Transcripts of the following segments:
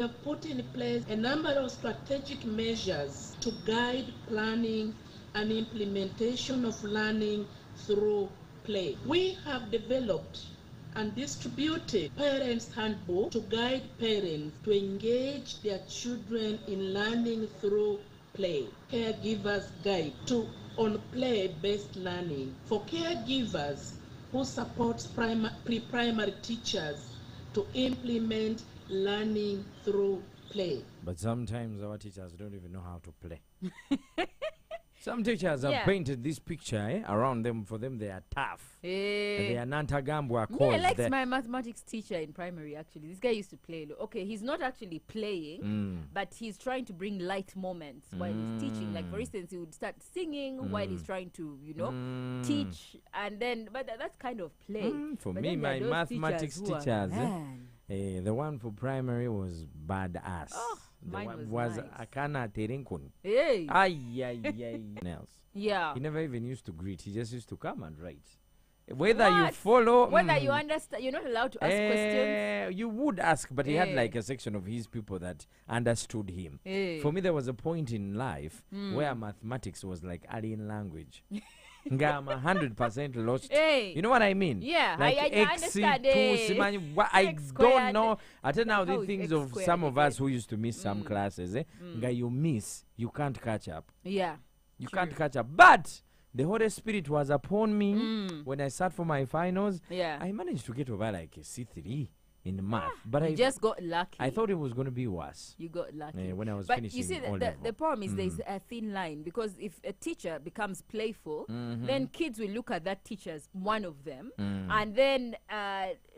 We have put in place a number of strategic measures to guide planning and implementation of learning through play. We have developed and distributed Parents' Handbook to guide parents to engage their children in learning through play. Caregivers Guide on play-based learning for caregivers who supports pre-primary teachers to implement learning through play. But sometimes our teachers don't even know how to play. Some teachers have painted this picture around them. For them, they are tough. They are nantagambwa. Yeah, I liked my mathematics teacher in primary, actually. This guy used to play. Okay, he's not actually playing, but he's trying to bring light moments while he's teaching. Like, for instance, he would start singing while he's trying to, teach. And then, but that's kind of play. For but me, my mathematics teachers, the one for primary was badass. Oh, mine was nice. Akana Terinkun. Hey. Else. Yeah. He never even used to greet. He just used to come and write. Whether you follow, whether you understand, you're not allowed to ask questions. You would ask, but he had like a section of his people that understood him. For me, there was a point in life where mathematics was like alien language. I'm 100% lost. You know what I mean? Yeah, like I understand. I don't know. I tell now the things of some of us who used to miss some classes. You miss, you can't catch up. Yeah, you can't catch up. But the Holy Spirit was upon me when I sat for my finals. Yeah, I managed to get over like a C3 in math, but I just got lucky. I thought it was going to be worse. You got lucky when I was but finishing. You see, the problem is there's a thin line, because if a teacher becomes playful, then kids will look at that teacher as one of them, and then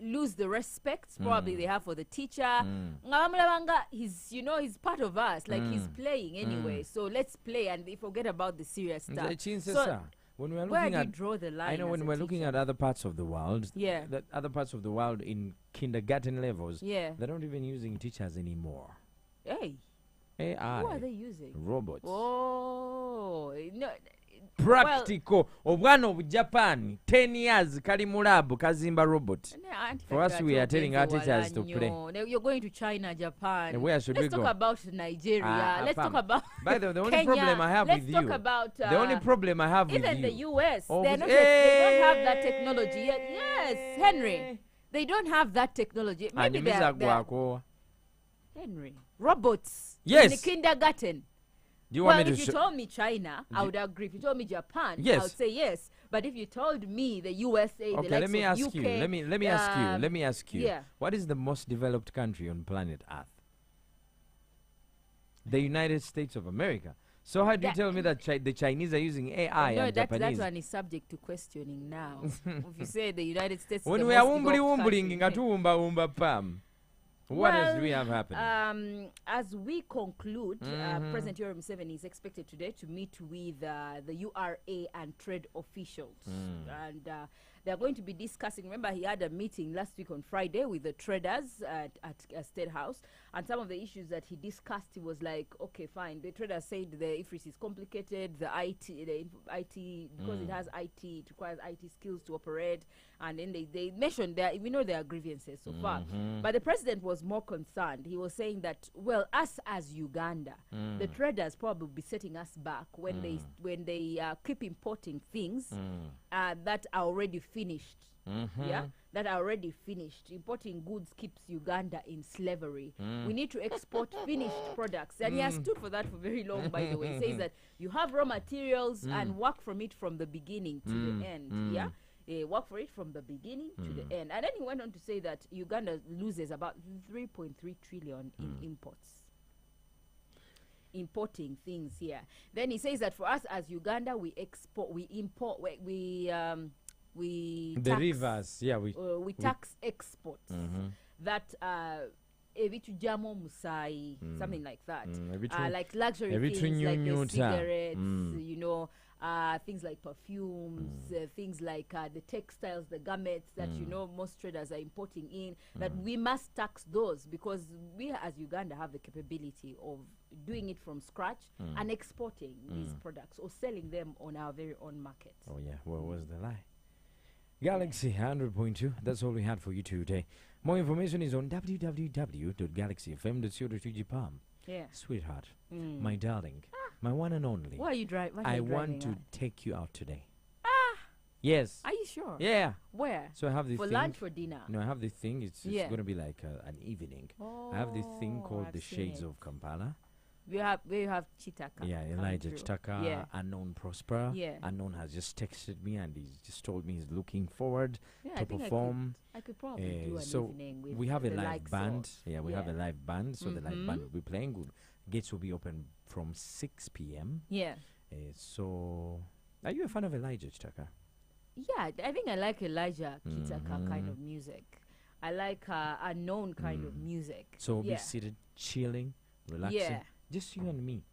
lose the respect probably they have for the teacher. He's he's part of us, like he's playing anyway. So let's play and forget about the serious stuff. So, when we're where looking do you at, draw the line? I know when we're looking at other parts of the world, that other parts of the world in kindergarten levels, they're not even using teachers anymore. Hey, AI. Who are they using? Robots. Oh, no. Practical. One of Japan, 10 years, Kalimurabu, Kazimba robot. For us, we are telling our teachers to play. You're going to China, Japan. Where should we go? Let's talk about Nigeria. Let's talk about By the way, the only Kenya. problem I have with you. Let's talk about the only problem I have with you. Even the US. They don't have that technology yet. Yes, Henry. They don't have that technology. Maybe they're Henry. Robots. Yes. In the kindergarten. Do you want me to if you told me China, I would agree. If you told me Japan, yes, I would say yes. But if you told me the USA, okay, the likes let me ask of UK, you. Let me ask you. Yeah. What is the most developed country on planet Earth? The United States of America. So how do you tell me that the Chinese are using AI and Japanese? That one is subject to questioning now. If you say the United States, when we are wumbling, pam. What else do we have happening? As we conclude, President URA Museveni is expected today to meet with the URA and trade officials. And they're going to be discussing, remember he had a meeting last week on Friday with the traders at State House. And some of the issues that he discussed, he was like, okay, fine. The traders said the IFRIS is complicated, the IT, because it has IT, it requires IT skills to operate. And then they mentioned that we know there are grievances so far. But the president was more concerned. He was saying that, well, us as Uganda, the traders probably be setting us back when they keep importing things that are already finished. That are already finished. Importing goods keeps Uganda in slavery. We need to export finished products. And he has stood for that for very long, by the way. He says that you have raw materials and work from it from the beginning to the end. Work for it from the beginning to the end. And then he went on to say that Uganda loses about 3.3 trillion in imports. Importing things here. Then he says that for us as Uganda, we import, we the tax, rivers, we tax exports that ebitujamo musai, something like that, like luxury things like the cigarettes, things like perfumes, things like the textiles, the garments that most traders are importing in, that we must tax those, because we as Uganda have the capability of doing it from scratch and exporting these products or selling them on our very own market. Oh yeah, what was the lie? Galaxy 100.2, that's all we had for you today. More information is on www.galaxyfm.co.ug. Palm. Yeah. Sweetheart, my darling, my one and only. Why are you driving? I want to take you out today. Ah. Yes. Are you sure? Yeah. Where? So I have the for thing. lunch or dinner? No, I have the thing. It's going to be like an evening. I have this thing called I've the seen Shades it. of Kampala. We have Chitaka. Yeah, coming Elijah through. Chitaka, Yeah. Unknown Prosper. Yeah. Unknown has just texted me and he's just told me he's looking forward Yeah, to I think perform. I could probably do an so evening with we have a the live likes band. of- Yeah, we have a live band. So the live band will be playing. Good. Gates will be open from 6 p.m. Yeah. So, are you a fan of Elijah Chitaka? Yeah, I think I like Elijah Kitaka kind of music. I like unknown kind of music. So we'll yeah. be seated, chilling, relaxing. Yeah. Just you and me.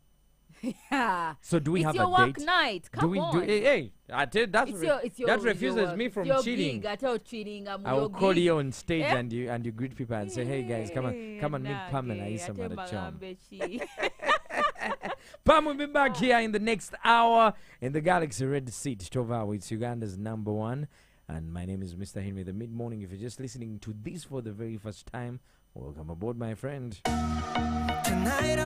Yeah. So do we it's have your a work date? night. Come do we on. do? Hey, I tell you, that's it's that your refuses work. me It's from your cheating. Gig. I tell cheating. I'm I will your call gig. you on stage Yeah? and you greet people and say, "Hey guys, come and meet Pamela Isam at the Chom." Pam will be back here in the next hour in the Galaxy Red Seat. Tovawa, it's Uganda's #1. And my name is Mr. Henry, the mid-morning. If you're just listening to this for the very first time, welcome aboard, my friend. Tonight